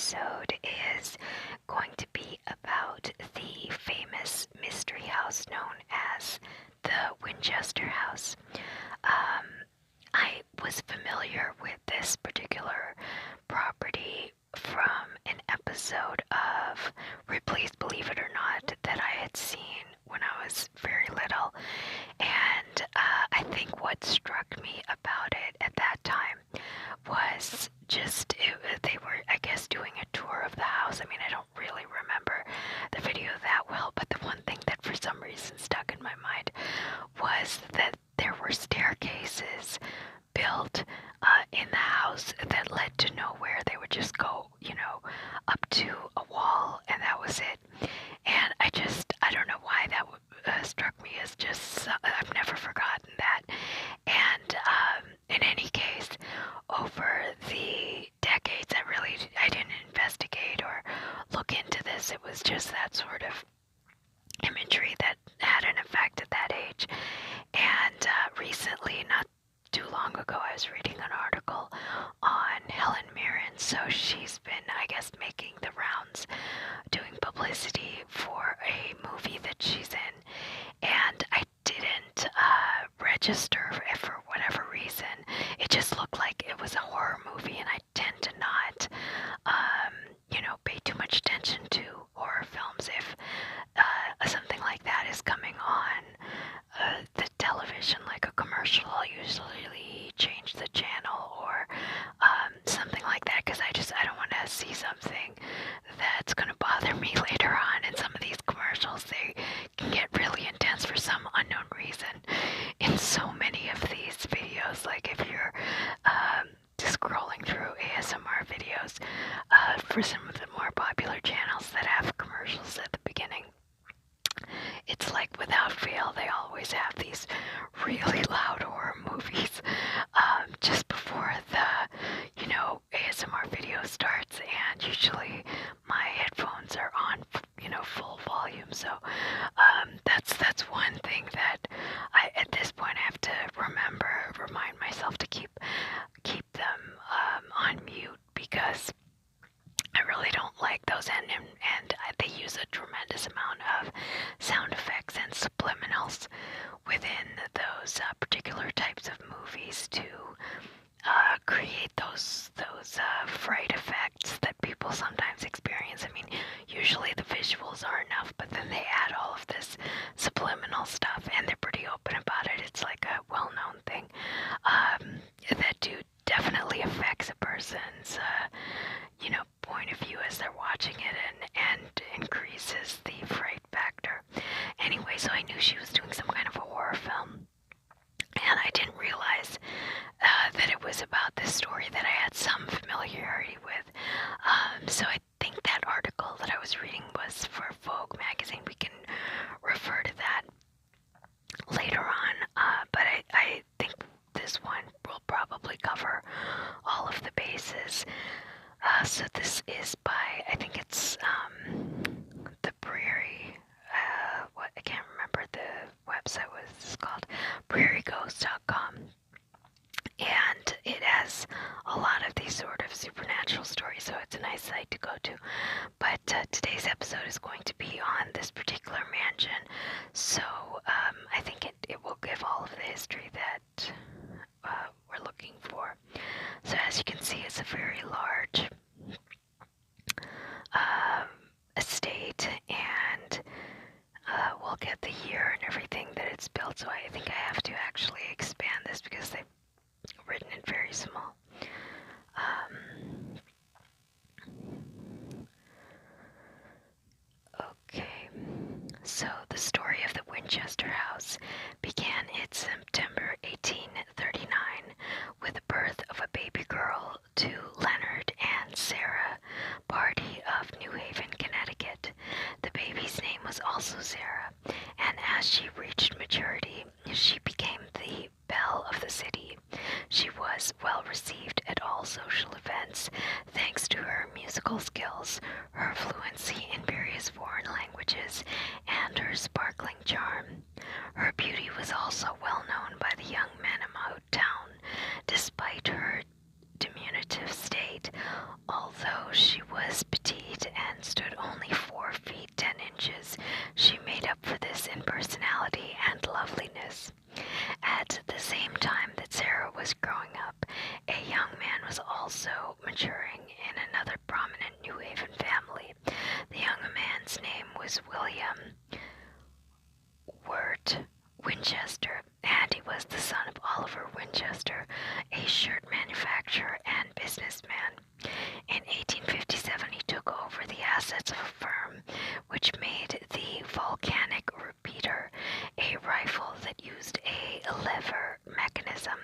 episode is going to be about the famous mystery house known as the Winchester House. I was familiar with this particular property from an episode of Ripley's Believe It or Not that I had seen when I was very little, and I think what struck me about it at that time was just they were, I guess, doing a tour of the house. I mean, I don't really remember the video that well, but the one thing that for some reason stuck in my mind was that there were staircases built in the house that led to nowhere. They would just go, up to a wall, and that was it. And I don't know why that struck me as just, I've never forgotten that. And in any case, over the decades, I didn't investigate or look into this. It was just that sort of imagery that had an effect at that age. And recently, not too long ago, I was reading an article on Helen Mirren. So she's been, I guess, making the rounds, doing publicity for a movie that she's in. And I didn't register for whatever reason. It just looked like it was a horror movie, and I tend to not, pay too much attention to horror films if something like that is coming on the television, like a commercial. I'll usually change the channel or something like that, because I don't want to see something that's going to bother me later on. And some of these commercials, they can get really intense for some unknown reason in so many of these videos. Like if you're scrolling through ASMR videos for some of the more popular channels that have commercials at the beginning, it's like without fail they always have these really loud horror movies just before the ASMR video starts, and usually my headphones are on full volume. So that's one thing that I, at this point, I have to remind myself to keep them on mute, because I really don't like those, and they use a tremendous amount of sound effects and subliminals within those particular types of movies to create those fright effects that people sometimes experience. I mean, usually the visuals are enough, but then they add all of this subliminal stuff, and they're pretty open about it. It's like a well-known thing that definitely affects a person's point of view as they're watching it, and increases the fright factor. Anyway, so I knew she was doing some kind of a horror film, and I didn't realize that it was about this story that I had some familiarity with. So I think that article that I was reading was for Vogue magazine. We can refer to that later on, but I think this one will probably cover all of the bases. So this is by, I think it's the Prairie, I can't remember the website, what it's called, prairieghost.com. And it has a lot of these sort of supernatural stories, so it's a nice site to go to. But today's episode is going to be on this particular mansion, so I think it will give all of the history that we're looking for. So as you can see, it's a very large estate, and we'll get the year and everything that it's built. So I think I have to actually expand this because they've written it very small. Okay, so the story of the Winchester House began in September 1839 with the birth of a baby girl to Leonard and Sarah Party of New Haven, Connecticut. The baby's name was also Sarah, and as she reached maturity, she became the belle of the city. She was well received at all social events thanks to her musical skills, her fluency in various foreign languages, and her sparkling charm. Her beauty was also well known by the young men about town, despite her diminutive state. Although she was woman stood only 4 feet 10 inches, she made up for this in personality and loveliness. At the same time that Sarah was growing up, a young man was also maturing in another prominent New Haven family. The young man's name was William Wirt Winchester, and he was the son of Oliver Winchester, a shirt manufacturer and businessman. In 1857, he took over the assets of a firm which made the volcanic repeater, a rifle that used a lever mechanism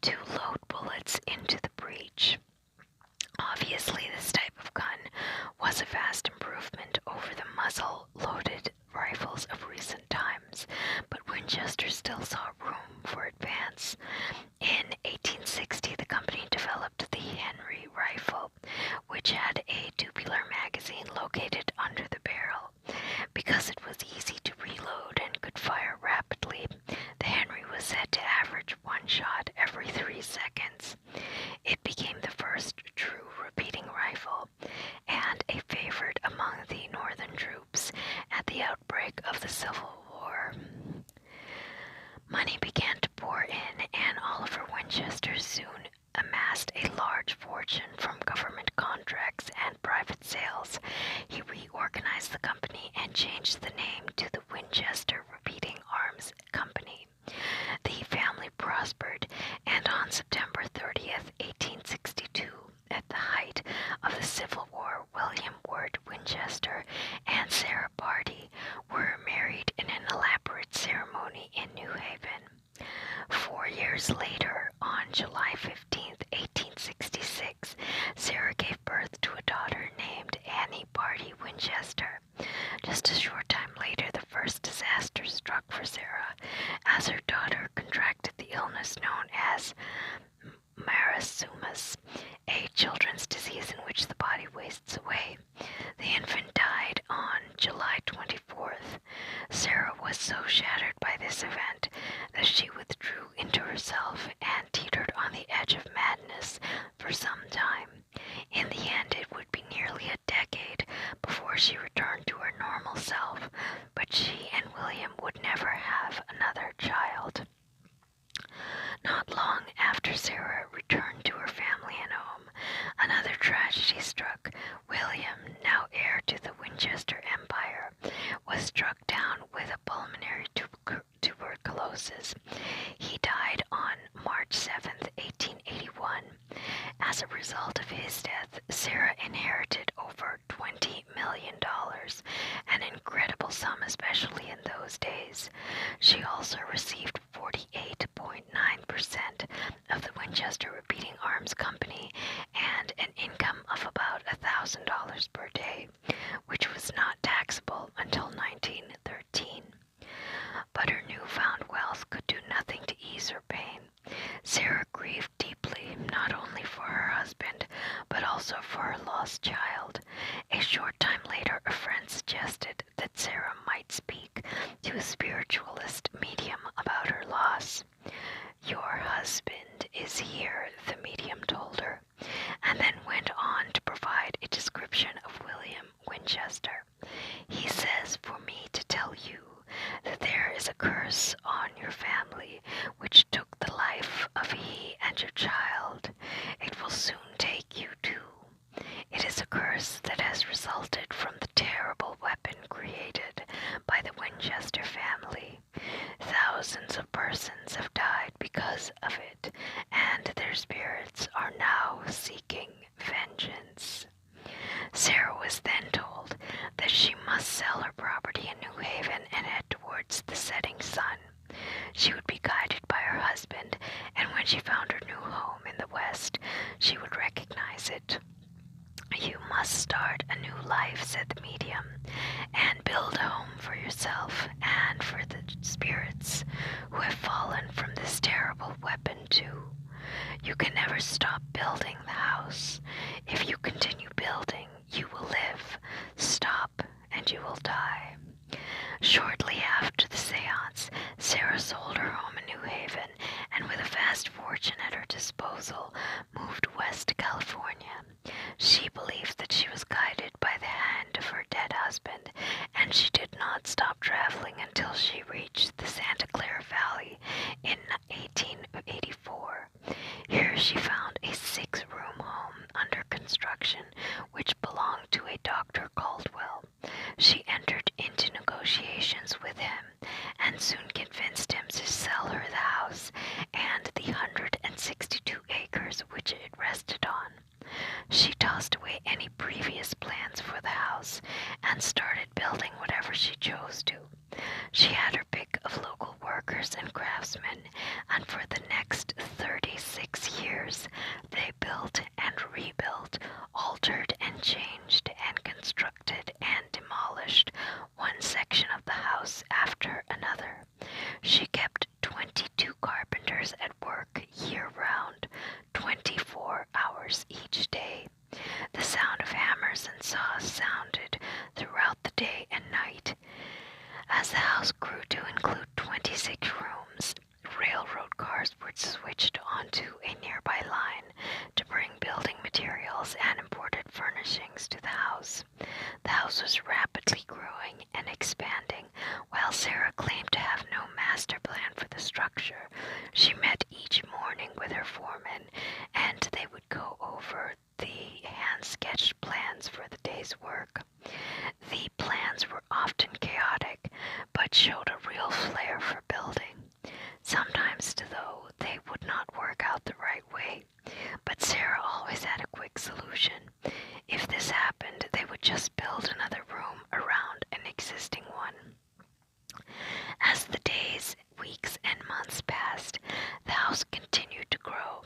to load bullets into the breech. Obviously, this type of gun was a vast improvement over the muzzle-loaded rifles of recent times, but Winchester still saw room for advance. In 1860, the company developed the Henry rifle, which had a tubular magazine located under the barrel. Because it was easy to reload and could fire rapidly, the Henry was said to average one shot every 3 seconds. It became the first true repeating rifle and a favorite among the Northern troops at the outbreak of the Civil War. Money began to pour in, and Oliver Winchester soon amassed a large fortune from government contracts and private sales. He reorganized the company and changed the name to the Winchester Repeating Arms Company. The family prospered, and on September 30th, 1862, at the height of the Civil War, William Wirt Winchester and Sarah Barty were married in an elaborate ceremony in New Haven. 4 years later, on July 15th, 1866, Sarah gave birth to a daughter named Annie Barty Winchester. Just a short time later, the first disaster struck for Sarah, as her daughter contracted the illness known as marasmus, a children's disease in which the body wastes away. The infant died on July 24th. Sarah was so shattered by this event that she withdrew into herself and teetered on the edge of madness for some time. In the end, it would be nearly a decade before she returned to her normal self, but she and William would never have another child. Not long after Sarah returned to her family and home, another tragedy struck. William, now heir to the Winchester Empire, was struck down with a pulmonary tuberculosis. He died on March 7th, 1881. As a result of his death, Sarah inherited over $20 million, an incredible sum especially in those days. She also received 48.9% of the Winchester Repeating Arms Company and an income of about $1,000 per day, which was not taxable until 1913. But her newfound wealth could do nothing to ease her pain. Sarah grieved deeply, not only for her husband, but also for her lost child. A short time later, a friend suggested that Sarah might speak to a spiritualist medium about her loss. "Your husband is here," the medium told her, and then went on to provide a description of William Winchester. "He says for me to tell you that there is a curse on your family which took the life of he and your child. It will soon take you too. It is a curse that has resulted from the terrible weapon created by the Winchester family. Thousands of persons have died because of it, and their spirits are now seeking vengeance." Sarah was then told that she must sell her property in New Haven and head towards the setting sun. She would be guided by her husband, and when she found her new home in the West, she would recognize it. "You must start a new life," said the medium, "and build a home for yourself and for the spirits who have fallen from this terrible weapon too. You can never stop building the house. If you continue building, you will live. Stop, and you will die." Shortly after the seance, Sarah sold her home in New Haven, and with a vast fortune at her disposal, moved west to California. She believed that she was guided by the hand until she reached the Santa Clara Valley in 1884. Here she found a 6-room home under construction which belonged to a Dr. Caldwell. She entered into negotiations with him and soon convinced him to sell her the house and the 162 acres which it rested on. She tossed away any previous plans for the house and started building whatever she chose to. She had her pick of local workers and craftsmen, and for the next 36 years they built and rebuilt, altered and changed and constructed and demolished one section of the house after another. She kept 22 carpenters at work year-round, 24 hours each day. The sound of hammers and saws sounded throughout the day and night. As the house grew to include 26 rooms, railroad cars were switched onto a nearby line to bring building materials and imported furnishings to the house. The house was rapidly growing and expanding, while Sarah claimed to have no master plan for the structure. She met each morning with her foreman, and they would go over the hand-sketched plans for the day's work. The plans were often chaotic, but showed a real flair for building. Sometimes, though, they would not work out the right way, but Sarah always had a quick solution. If this happened, they would just build another room around an existing one. As the days, weeks, and months passed, the house continued to grow.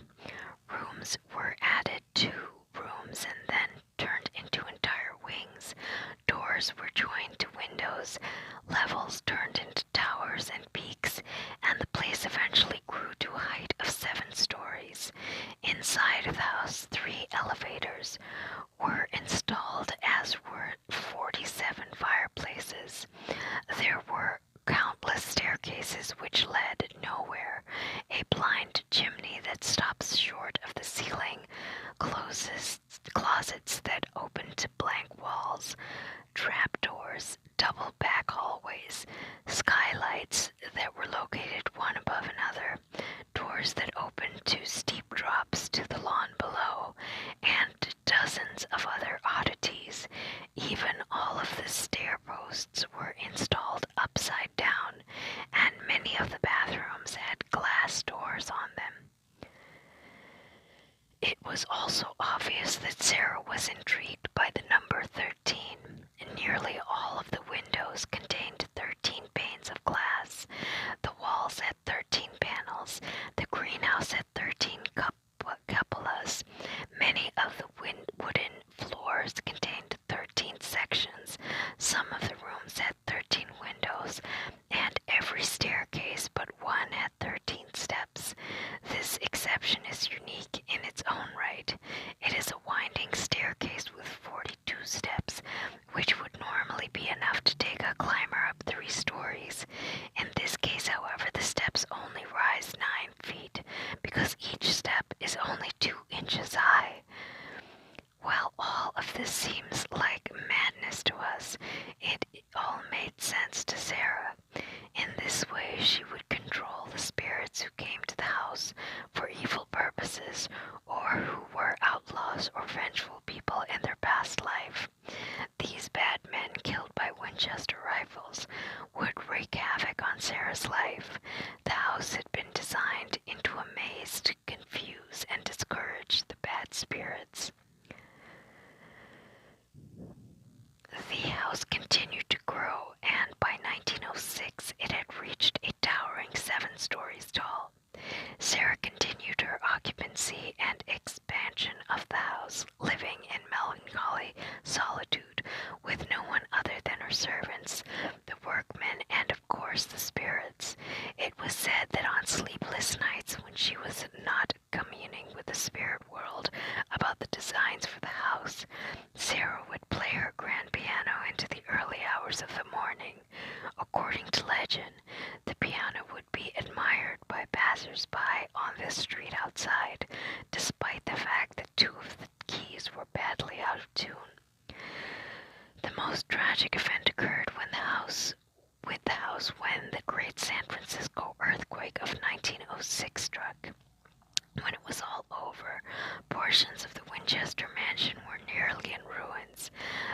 Rooms were added to rooms and then turned into entire wings. Doors were joined to windows, levels turned into towers and peaks, and the place eventually grew to a height of 7 stories. Inside of the house, 3 elevators were installed, as were 47 fireplaces. There were countless staircases which led nowhere, a blind chimney that stops short of the ceiling, closets that open to blank walls, trapdoors, double back hallways, skylights that were located one above another, doors that opened to steep drops to the lawn below, and dozens of other oddities. Even all of the stair posts were installed upside down, and many of the bathrooms had glass doors on them. It was also obvious that Sarah was intrigued by the number 13. Nearly all of the windows contained 13 panes of glass. The walls had 13 panels. The greenhouse had 13 cupolas. Many of the wooden floors contained 13 sections. Some of the rooms had 13 windows, and every staircase but one had 13 steps. This exception is unique in its own right. It is a winding staircase with 42 steps, which would normally be enough to take a climber up 3 stories. In this case, however, the steps only rise 9 feet, because each step is only 2 inches high. While all of this seems like madness to us, it all made sense to Sarah. In this way, she would control the spirits who came to the house for evil purposes, or who were outlaws or vengeful people in their past life. These bad men killed by Winchester rifles would wreak havoc on Sarah's life. The house had been designed into a maze to confuse and discourage the bad spirits. The house continued to grow, and by 1906 it had reached a towering 7 stories tall. Sarah continued her occupancy and expansion of the house, living in melancholy solitude with no one other than her servants, the workmen, and of course the spirits. It was said that on sleepless nights, when she was not communing with the spirit world about the designs for the house, Sarah would play her grand piano into the early hours of the morning. According to legend, the piano would be admired by passers-by on the street outside, despite the fact that 2 of the keys were badly out of tune. The most tragic event occurred when the house with the house when the Great San Francisco earthquake of 1906 struck. When it was all over, portions of the Winchester Mansion were nearly in ruins.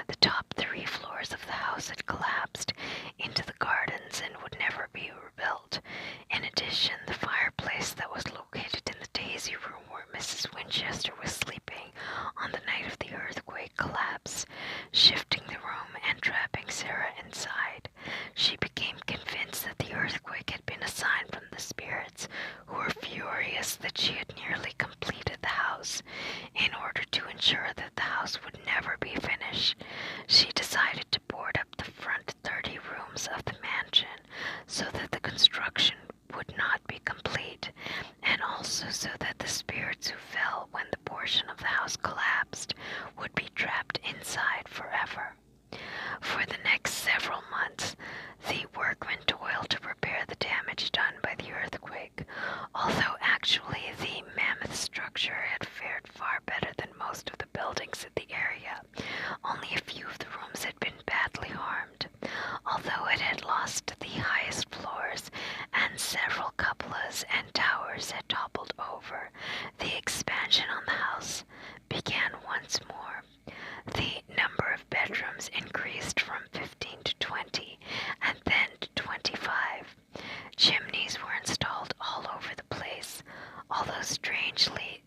The top 3 floors of the house had collapsed into the gardens and would never be rebuilt. In addition, the fireplace that was located in the Daisy room where Mrs. Winchester was sleeping on the night of the earthquake collapsed, shifting the room and trapping Sarah inside. She became convinced that the earthquake had been a sign from the spirits, who were furious that she had nearly completed the house. In order to ensure that the house would never be finished, she decided to board up the front 30 rooms of the mansion so that the construction would not be complete, and also so that the spirits who fell when the portion of the house collapsed would be trapped inside forever. For the next several months, the workmen toiled to repair the damage done by the earthquake, although actually the mammoth structure had fared far better than most of the buildings in the area. Only a few of the rooms had been badly harmed, although it had lost the highest floors and several cupolas and towers had toppled over. The expansion on the house began once more. The number of bedrooms increased from 15 to 20, and then to 25. Chimneys were installed all over the place, although strangely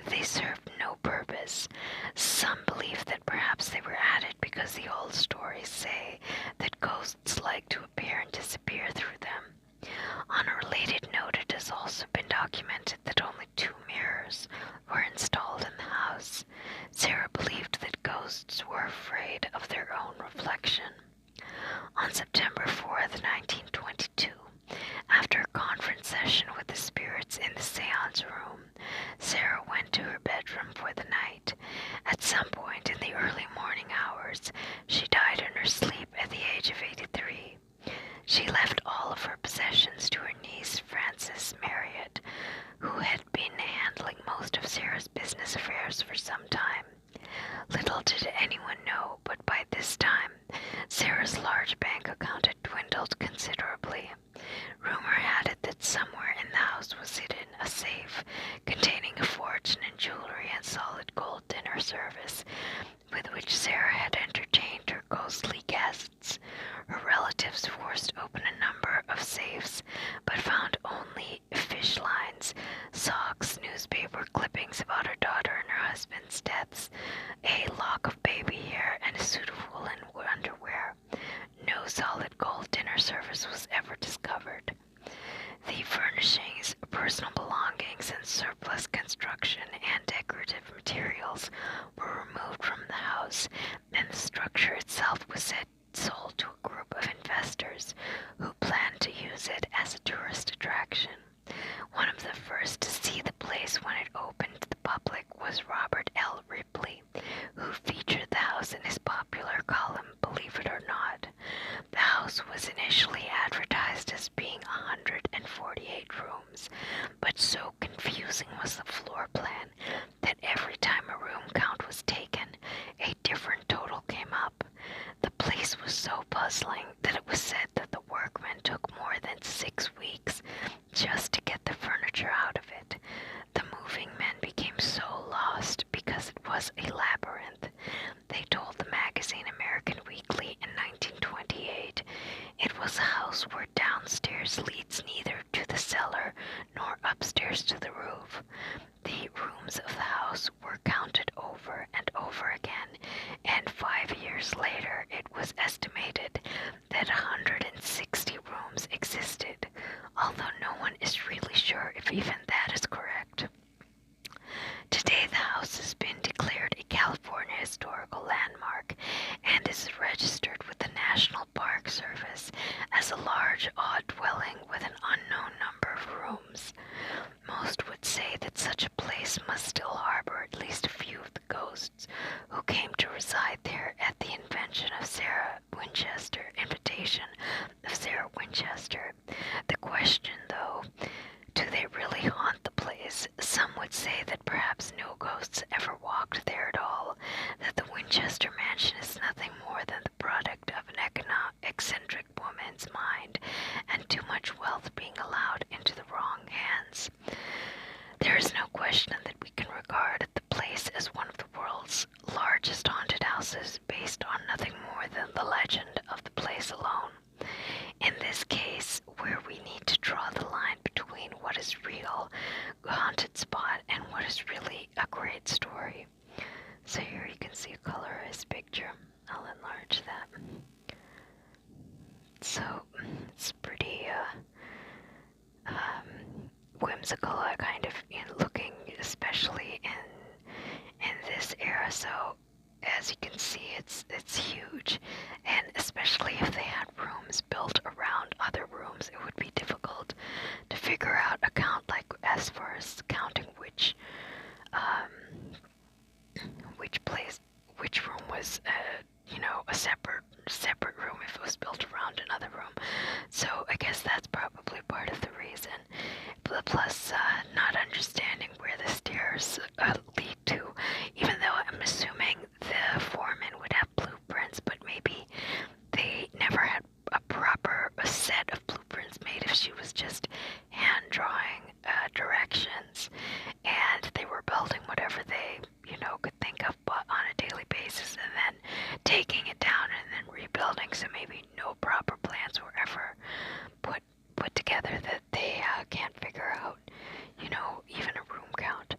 they served no purpose. Some believe that perhaps they were added because the old stories say that ghosts like to appear and disappear through them. On a related note, it has also been documented that only 2 mirrors were installed in the house. Sarah believed that ghosts were afraid of their own reflection. On September 4th, 1922, after a conference session with the spirits in the seance room, Sarah went to her bedroom for the night. At some point in the early morning hours, she died in her sleep at the age of 83. She left all of her possessions to her niece, Frances Marriott, who had been handling most of Sarah's business affairs for some time. Little did anyone know, but by this time, Sarah's large bank account had dwindled considerably. Rumor had it that somewhere in the house was hidden a safe containing a fortune in jewelry and solid gold dinner service, with which Sarah had entertained her ghostly guests. Her relatives forced open a number of safes, but found only fish lines, socks, newspaper clippings about her daughter and her husband's deaths, a lock of baby hair, and a suit of woolen underwear. No solid gold dinner service was ever discovered. The furnishings, personal belongings, and surplus construction and decorative materials were removed from the house, and the structure itself was sold to a group of investors who planned to use it as a tourist attraction. One of the first to see the place when it opened to the public was Robert L. Ripley, who featured the house in his popular column, Believe It or Not. The house was initially advertised as being 148 rooms, but so confusing was the floor plan that every time a room count was taken, a different total came up. The place was so puzzling that it was said that the workmen took more than 6 weeks just to get the furniture out of it. The moving men became so lost because it was a labyrinth. They told the magazine American Weekly in 1928 it was a house where downstairs leads neither to the cellar nor upstairs to the roof. The rooms of the house were counted over and over again, and 5 years later it was estimated that 160 rooms existed, although no one is really sure if even that is correct. Today the house has been declared a California Historical Landmark and is registered with the National Park Service as a large, odd dwelling with an unknown number of rooms. Most would say that such a place must still harbor at least a few of the ghosts who came to reside there at the invitation of Sarah Winchester. The question, though, do they really haunt the place? Some would say that perhaps no ghosts ever walked there at all, that the Winchester Mansion is nothing more than the product of an eccentric woman's mind, regard the place as one of the world's largest haunted houses based on nothing more than the legend of the place alone. In this case, where we need to draw the line between what is real haunted spot and what is really a great story. So here you can see a colorized picture. I'll enlarge that. So it's pretty whimsical, kind of looking, especially in this era. So as you can see, it's huge, and especially if they had rooms built around other rooms, it would be difficult to figure out a count, like as far as counting which room was a separate room if it was built around another room. So I guess that's probably part of the reason. Plus, not understanding where the stairs lead to, even though I'm assuming the foreman would have blueprints, but maybe they never had a proper set of blueprints made if she was just hand drawing directions, and they were building whatever they could think of but on a daily basis, and then taking it down and then rebuilding. So maybe no proper plans were ever put together that they can't figure out even a room count.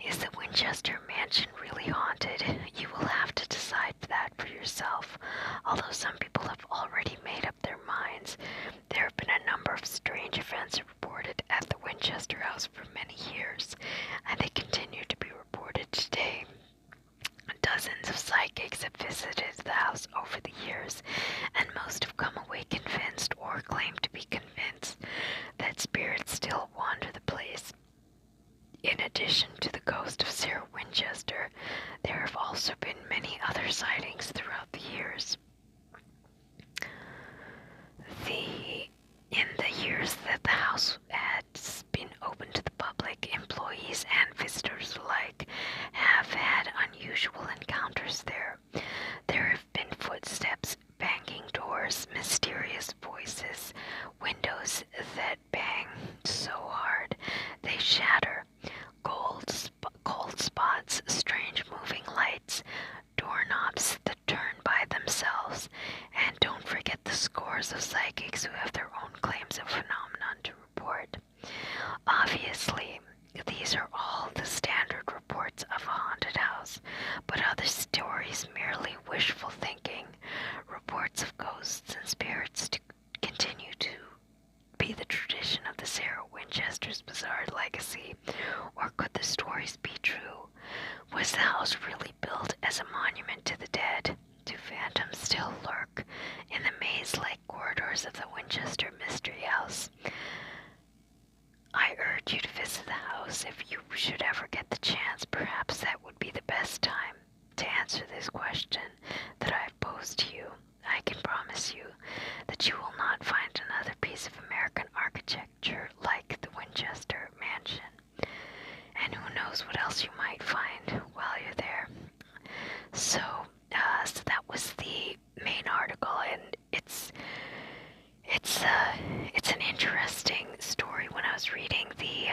Is the Winchester Mansion really haunted? You will have to decide that for yourself. Although some people have already made up their minds, there have been a number of strange events reported at the Winchester House for many years, and they continue to be reported today. Dozens of psychics have visited the house over the years, and most have come away convinced or claim to be convinced that spirits still wander the place. In addition to the ghost of Sarah Winchester, there have also been many other sightings throughout the years. In the years that the house has been open to the public, employees and visitors alike have had unusual encounters there. There have been footsteps, banging doors, mysterious voices, windows that bang so hard they shatter, cold spots, strange moving lights, doorknobs that turn by themselves, and don't forget the scores of psychics who have their own claims of phenomenon to report. Obviously, these are all the standard reports of a haunted house, but other stories merely wishful thinking. Reports of ghosts and spirits continue to be the tradition of the Sarah Winchester's bizarre legacy, or could the stories be true? Was the house really built as a monument to the dead? Do phantoms still lurk in the maze-like corridors of the Winchester Mystery House? I urge you to visit the house if you should ever get the chance. Perhaps that would be the best time to answer this question that I've posed to you. I can promise you that you will not find another piece of American architecture like the Winchester Mansion. And who knows what else you might find while you're there. So that was the main article, and it's an interesting story. When I was reading the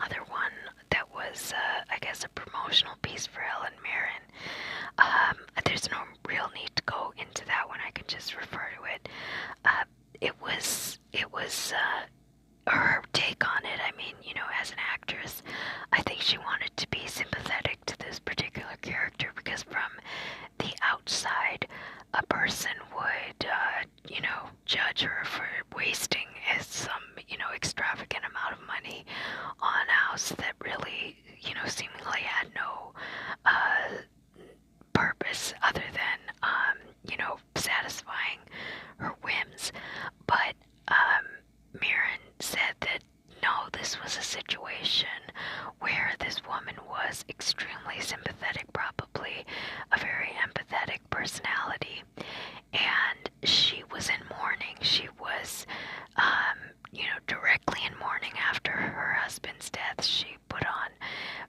other one that was, I guess, a promotional piece for Helen Mirren, there's no real need to go into that one. I can just refer to it. It was her take on it. I mean, as an actress, I think she wanted to be sympathetic to this particular character, because from the outside, a person would, judge her for wasting some, extravagant amount of money on a house that really, seemingly had no purpose other than, satisfying her whims. But Mirren said that no, this was a situation where this woman was extremely sympathetic, probably a very empathetic personality, and she was in mourning. She was, directly in mourning after her husband's death. She put on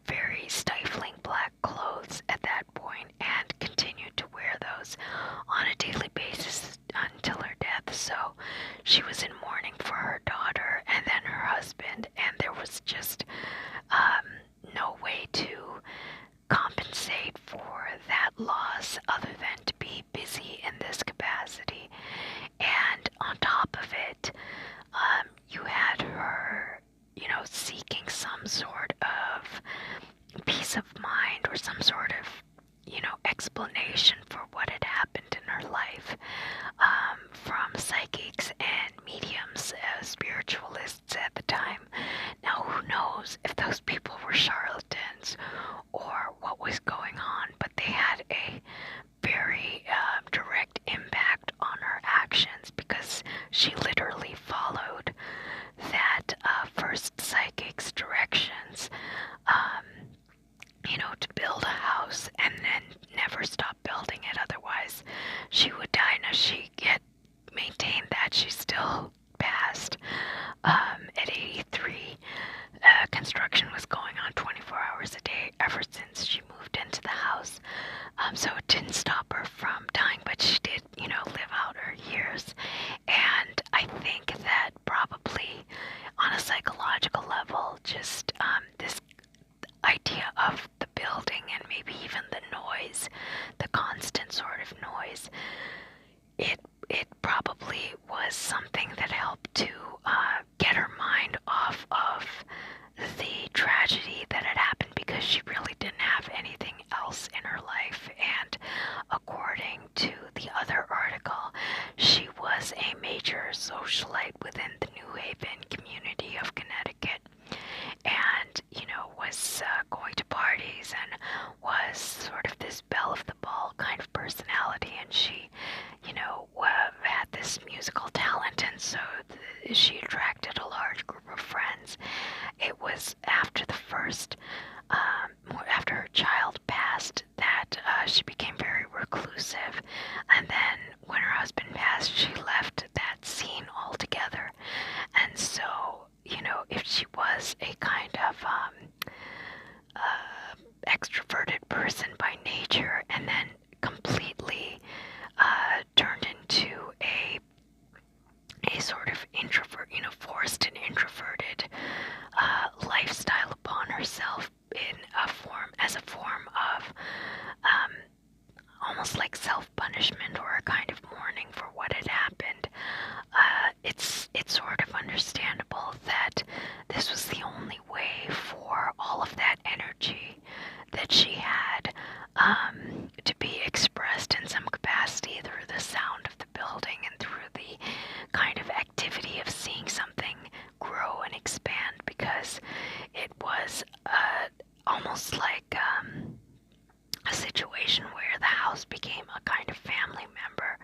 very stifling black clothes at that point and continued to wear those on a daily basis until her death. So she was in mourning for her daughter and then her husband, and there was just going to parties and was sort of this belle of the ball kind of personality, and she, had this musical talent, and so she attracted a large group of friends. It was after after her child passed, that she became very reclusive, and then when her husband passed, she left that scene altogether. And so, if she was a kind of extroverted person by nature, and then completely turned into a sort of introvert, forced an introverted lifestyle upon herself as a form of almost like self-punishment or a kind of mourning for what had happened. It's sort of understandable that this was the only way for all of that energy that she had to be expressed in some capacity through the sound of the building and through the kind of activity of seeing something grow and expand, because it was almost like a situation where the house became a kind of family member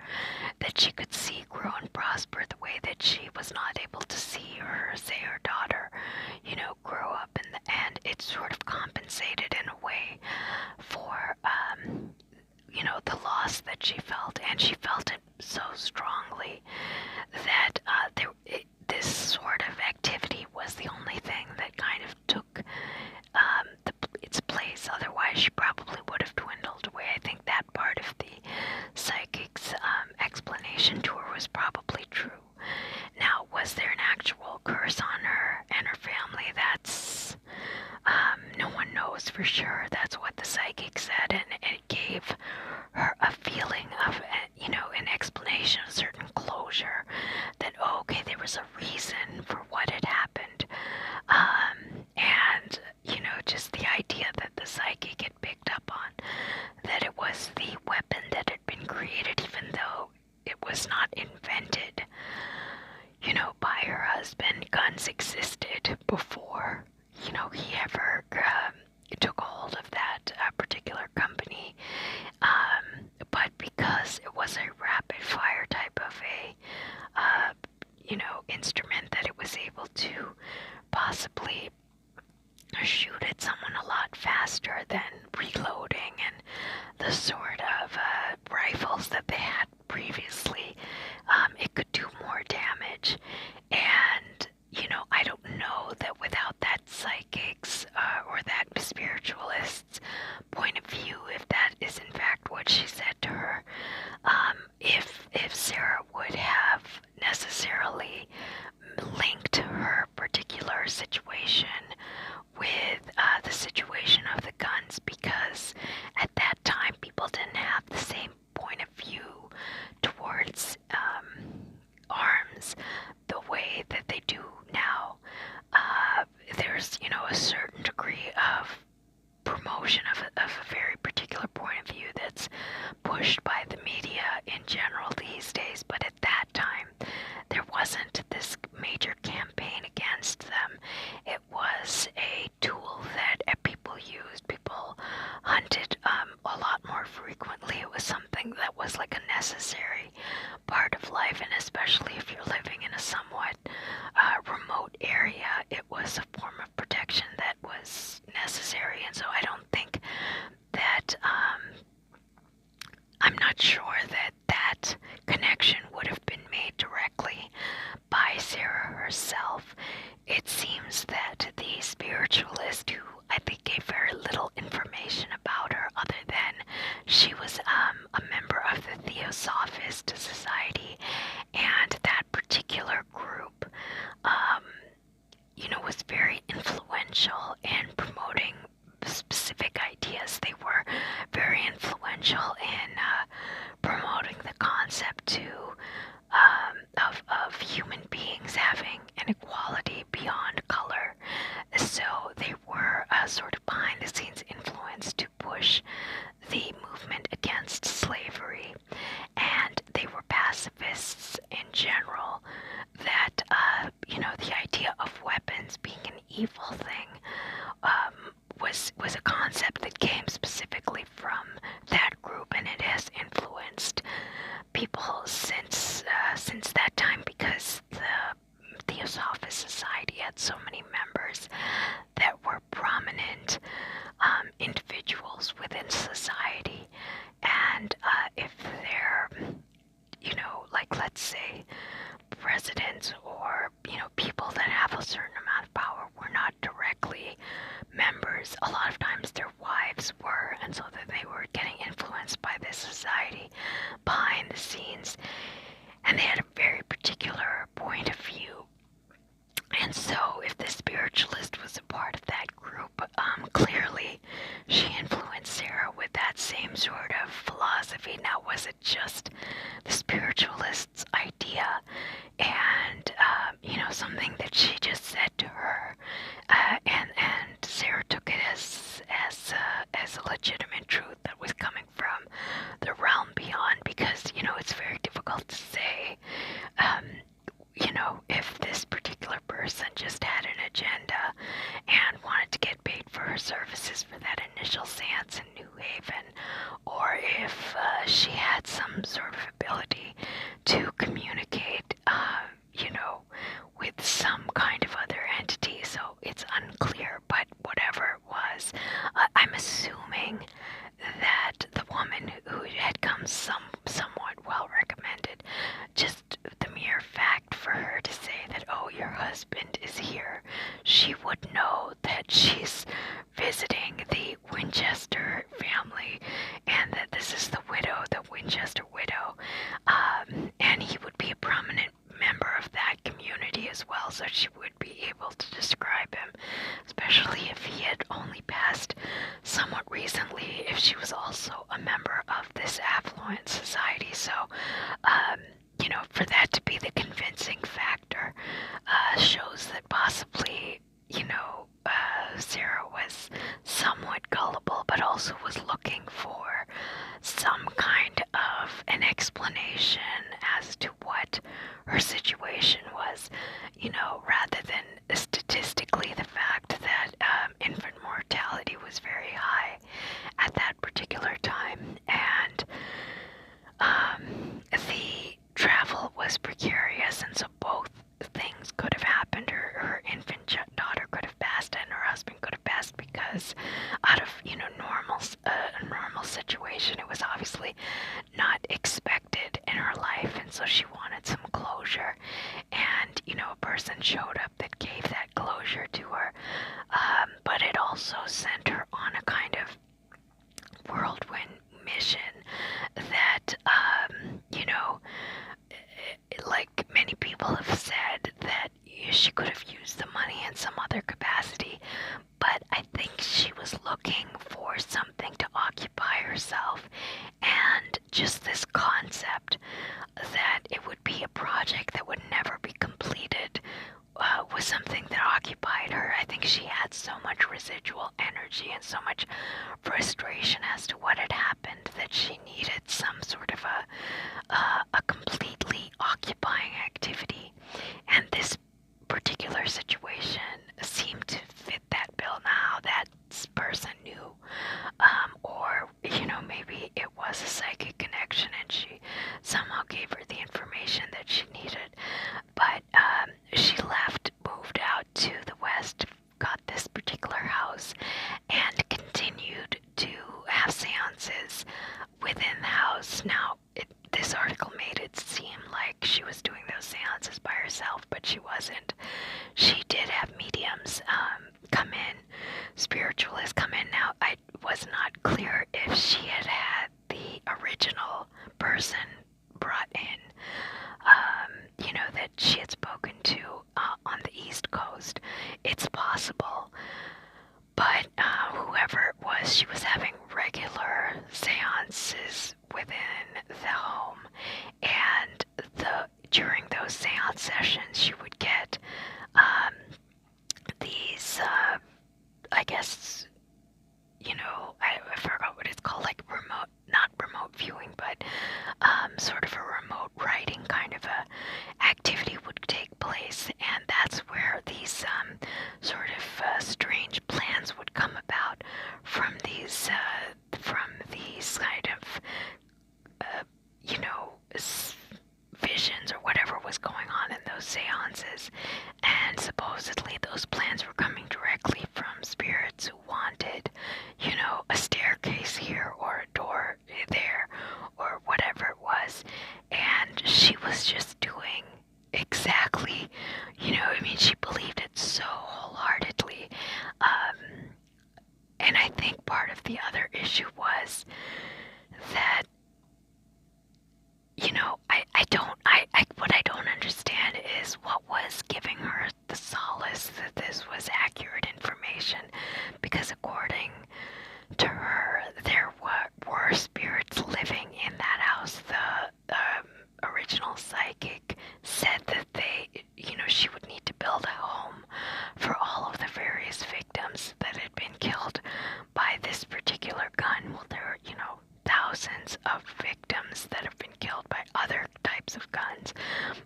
that she could see grow and prosper the way that she was not able to see her, say, her daughter, grow up. And it sort of compensated in a way for, the loss that she felt. And she felt it so strongly that this sort of activity was the only thing that kind of took its place. Otherwise, she probably would have dwindled away. I think that part of the psychic's explanation to her was probably true. Now, was there an actual curse on her and her family? That's no one knows for sure. That's what the psychic said, and it gave her a feeling of, an explanation, a certain closure, that, okay, there was a reason for what had happened. And, just the idea that the psychic had picked up on, that it was the weapon that had been created, even though it was not invented, by her husband. Guns existed before, he ever took hold of that particular company. But because it was a rapid fire type of a, instrument, that it was able to possibly shoot at someone a lot faster than reloading and the sort of rifles that they had previously. It could do more damage. And, I don't know that without that psychic's or that spiritualist's point of view, if that is in fact what she said to her, if Sarah would have necessarily linked her particular situation with the situation of the guns, because at that time people didn't have the same point of view towards arms the way that they do now. There's, a certain degree of promotion of a very particular point of view that's pushed by the media in general these days, but at that time there wasn't this major campaign against them. It was a tool that people used. People hunted a lot more frequently. It was something that was like a necessary part of life, and especially if you're living in a somewhat remote area, it was a form of protection that was necessary. And so I don't think that I'm not sure that that connection would have been made directly by Sarah herself. It seems that the spiritualist, who I think gave very little information about her other than she was a member of the Theosophist Society, and that particular group was very influential in promoting specific was a concept that came specifically from that group, and it has influenced people since that time, because the Theosophists Society had so many members that were prominent individuals within society, and if they're, like, let's say presidents or people that have a certain amount of power were not directly members, a lot of times their wives were, and so that they were getting influenced by this society behind the scenes, and they had a very particular point of view. And so if the spiritualist was a part of that group, clearly she influenced Sarah with that same sort of philosophy. Now, was it just the spiritualist's idea and something that she just said to her, and Sarah took it as a legitimate truth that was coming from the realm beyond? Because it's very difficult to say if this particular person just had an agenda and wanted to get paid for her services for that initial seance in New Haven, or if she had some sort of ability to communicate, with some kind of other entity. So it's unclear, but whatever it was, I'm assuming that the woman who had come somewhat well recommended, just the mere fact for her to say that, oh, your husband is here, she would know that she's visiting the Winchester family, and that this is the Winchester widow, and he would be a prominent member of that community as well, so she would be able to describe him, especially if he had only passed somewhat recently, if she was also a member of this affluent society. So for that to be the convincing factor, shows that possibly Sarah was somewhat gullible, but also was looking for some kind of an explanation as to what her situation was, rather than statistically the fact that infant mortality was very high at that particular time, and the travel was precarious, and so both things could have happened. Her infant daughter could have passed, and her husband could have passed, because out of a normal situation, it was obviously not expected in her life, and so she wanted some closure, and a person showed up that gave that closure to her, but it also sent her on a kind of whirlwind mission that like many people have said, that she could have used the money in some other capacity, but I think she was looking for something to occupy herself, and just this concept that it would be a project that would never be completed was something that occupied her. I think she had so much residual energy and so much frustration as to what had happened that she needed some sort of a completely occupying activity, and this particular situation seemed to fit that bill. Now that person knew, or maybe it was a psychic connection and she somehow gave her the information that she needed, but she left, moved out to the west, got this particular house, and continued to have seances within the house. Now, this article made it seem like she was doing those seances by herself, but she wasn't. She did have mediums come in, spiritualists come in. Now, I was not clear if she had had the original person brought in, that she had spoken to on the East Coast. It's possible, but whoever it was, she was having regular seances within the home, and during those seance sessions, she would get these, I guess, I forgot what it's called, like not remote viewing, but sort of a remote writing kind of a activity would take place, and that's where these sort of strange plans would come about these kind of you know, visions or whatever was going on in those seances. And supposedly those plans were coming directly from spirits who wanted, you know, a staircase here or a door there or whatever it was. And she was just doing exactly, you know, I mean, she believed it so wholeheartedly. And I think part of the other issue was that, you know, what I don't understand is what was giving her the solace that this was accurate information, because according to her, there were spirits living in that house. The original psychic said that you know, she would need to build a home for all of the various victims that had been killed by this particular gun. Well, there are, you know, thousands of victims that have been killed by other types of guns,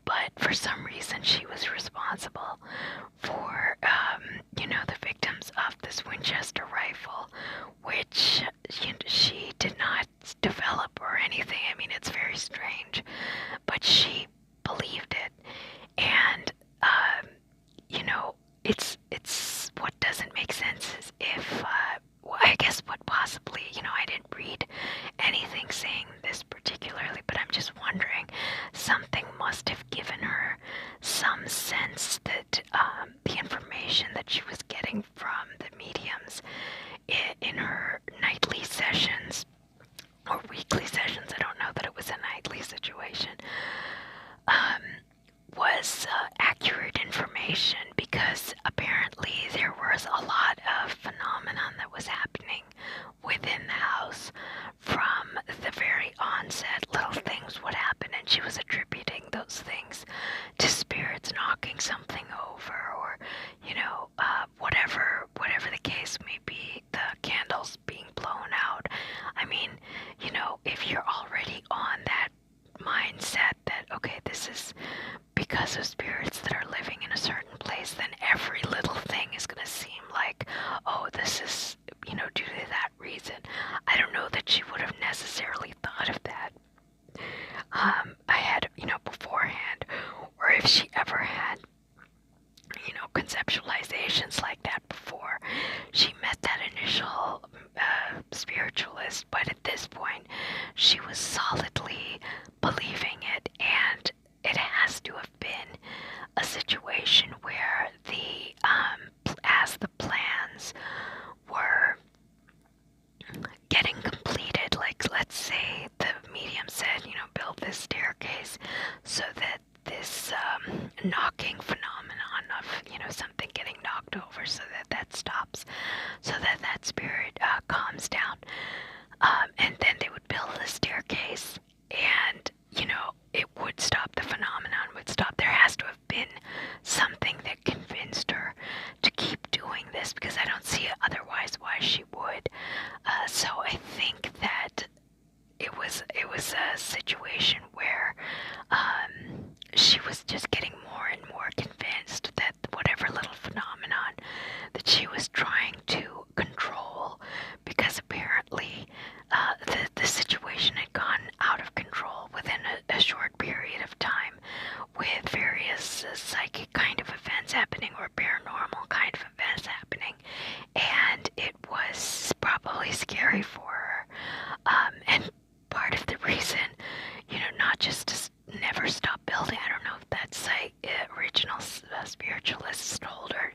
but for some reason she was responsible for, you know, the victims of this Winchester rifle, which she did not develop or anything. I mean, it's very strange, but she believed it. And you know, it's what doesn't make sense is if well, I guess what possibly, you know, I didn't read anything saying this particularly, but I'm just wondering, something must have given her some sense that the information that she was getting from the mediums in her nightly sessions or weekly sessions, I don't know that it was a nightly situation, was accurate information, because apparently there was a lot of phenomenon that was happening within the house from the very onset. Little things would happen, and she was attributing those things to spirits knocking something over, or, you know, whatever the case may be, the candles being blown out. I mean, you know, if you're already on that mindset that, okay, this is because of spirits that are living in a certain place, then every little thing is going to seem like, oh, this is, you know, due to that reason. I don't know that she would have necessarily thought of that. I had, you know, beforehand, or if she ever had, you know, conceptualizations like that before she met that initial spiritualist, but at this point she was solidly believing it, and it has to have been a situation where as the plans were getting completed, like let's say the medium said, you know, build this staircase so that this knocking phenomenon of, you know, something getting knocked over, so that stops, so that spirit calms down, and then they would build the staircase, and, you know, it would stop, the phenomenon would stop. There has to have been something that convinced her to keep doing this, because I don't see otherwise why she would. So I think that it was a situation where she was just getting more and more convinced that whatever little phenomenon that she was trying to control, because apparently the situation had gone out of control within a short period of time, with various psychic kind of events happening, or paranormal kind of events happening, and it was probably scary for her. And part of the reason, you know, not just to never stop building, I don't know if that's original spiritualists told her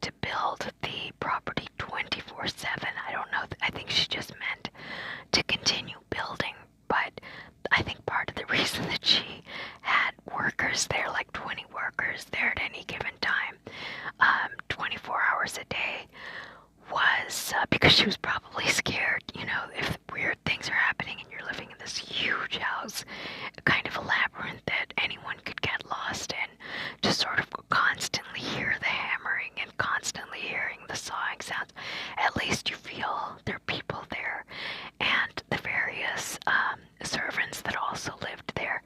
to build the property 24/7. I don't know. I think she just meant to continue building, but I think part of the reason that she had workers there, like 20 workers there at any given time, 24 hours a day, was because she was probably scared, you know, if weird things are happening and you're living in this huge house, kind of a labyrinth that anyone could get lost in, to sort of constantly hear the hammering and constantly hearing the sawing sounds. At least you feel there are people there, and the various servants that also lived there.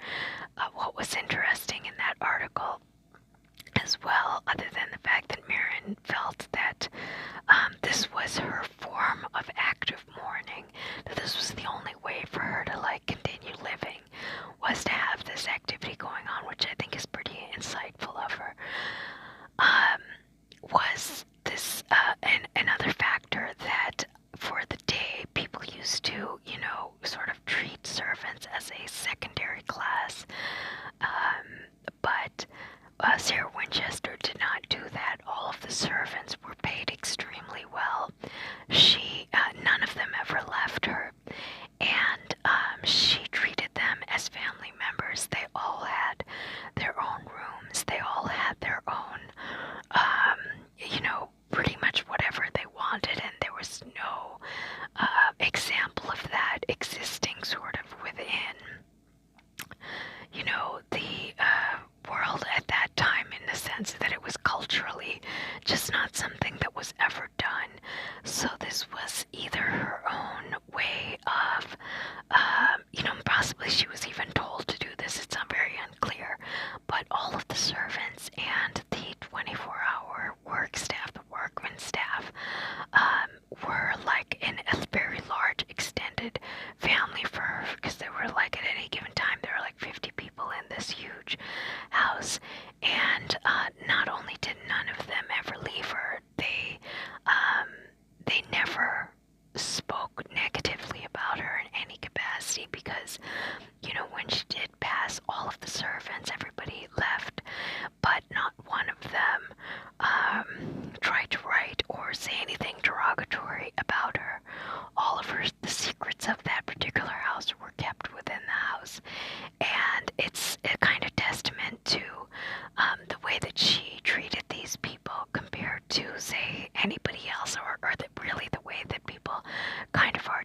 What was interesting in that article as well, other than the fact that Marin felt that this was her form of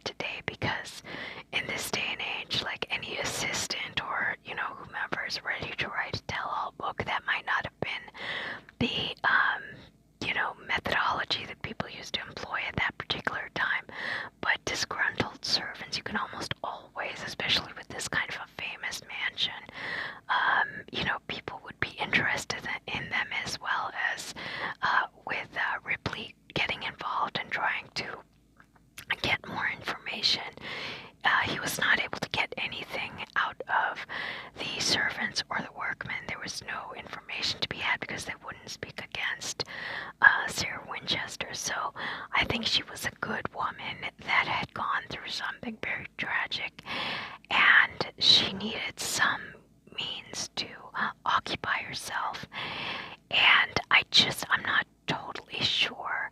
today, because in this day and age, like, any assistant or, whomever is ready to write a tell-all book, that might not have been the, methodology that people used to employ at that particular time. But disgruntled servants, you can almost always, especially with this kind of a famous mansion, people would be interested in them, as well as with Ripley getting involved and trying to get more information. He was not able to get anything out of the servants or the workmen. There was no information to be had because they wouldn't speak against Sarah Winchester. So I think she was a good woman that had gone through something very tragic, and she needed some means to occupy herself. And I'm not totally sure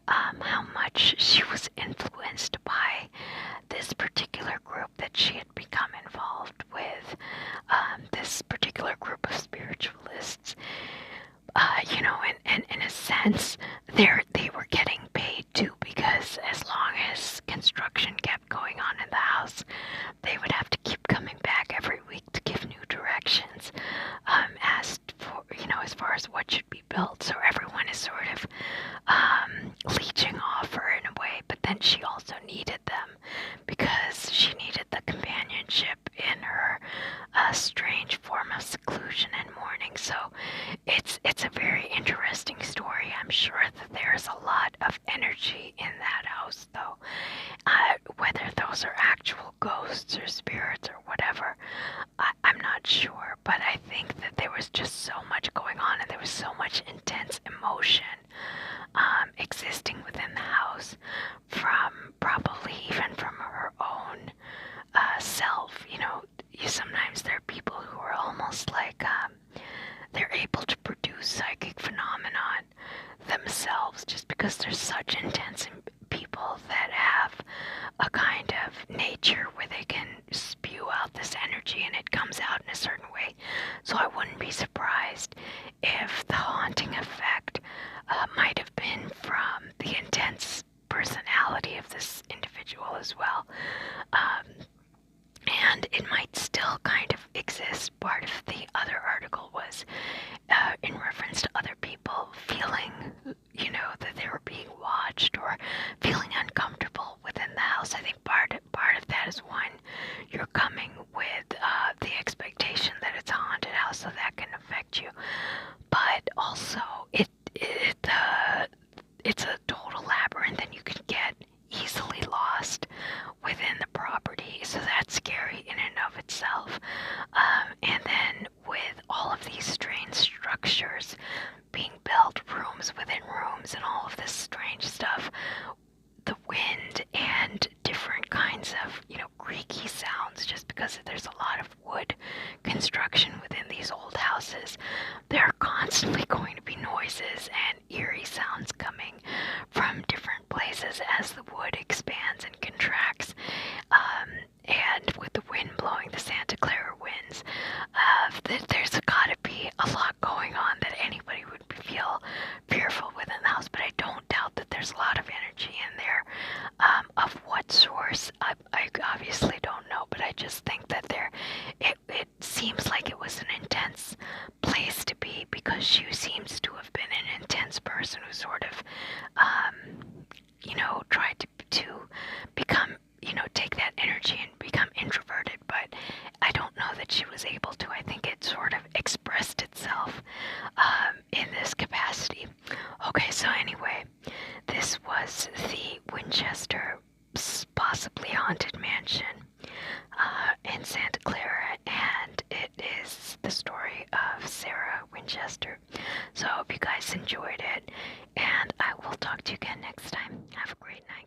how much she was influenced by this particular group that she had become involved with, this particular group of spiritualists. And in a sense, they were getting paid too, because as long as construction kept going on in the house, they would have to keep coming back every week to give new directions, as far as what should be built. So everyone is sort of leeching off her in a way, but then she also needed them because she needed the companionship in her strange form of seclusion and mourning. So it's a very interesting story. I'm sure that there's a lot of energy in that house, though. Whether those are actual ghosts or spirits or whatever, I'm not sure, but I think that there was just so much going on, and there was so much intense emotion existing within the house, from probably even from her own self. Sometimes there are people who are almost like they're able to produce psychic phenomenon themselves, just because they're such intense people that have a kind of nature where they can spew out this energy and it comes out in a certain way. So I wouldn't be surprised if the haunting effect might have been from the intense personality of this individual as well. And it might still kind of exist. Part of the other article was in reference to other people feeling, that they were being watched or feeling uncomfortable within the house. I think part of that is, one, you're coming with the expectation that it's a haunted house, so that can affect you. But also, it's a total labyrinth, and you can get easily lost within the property, so that's scary in and of itself. And then with all of these strange structures being built, rooms within rooms, and all of this strange stuff, the wind and different kinds of, creaky sounds, just because there's a lot of wood construction within these old houses, there are constantly going to be noises and eerie sounds coming from different places as the wood expands and contracts. And with the wind blowing, the Santa Clara winds, there's gotta be a lot going on that anybody would feel fearful within the house. But I don't doubt that there's a lot of energy in there. Of what source, I obviously don't know, but I just think that it seems like it was an intense place to be, because she seems to have been an intense person who sort of, tried to become, take that energy and become introverted, but I don't know that she was able to. I think it sort of expressed itself in this capacity. Okay, so anyway, this was the Winchester possibly haunted mansion in Santa Clara, and it is the story of Sarah Winchester. So I hope you guys enjoyed it, and I will talk to you again next time. Have a great night.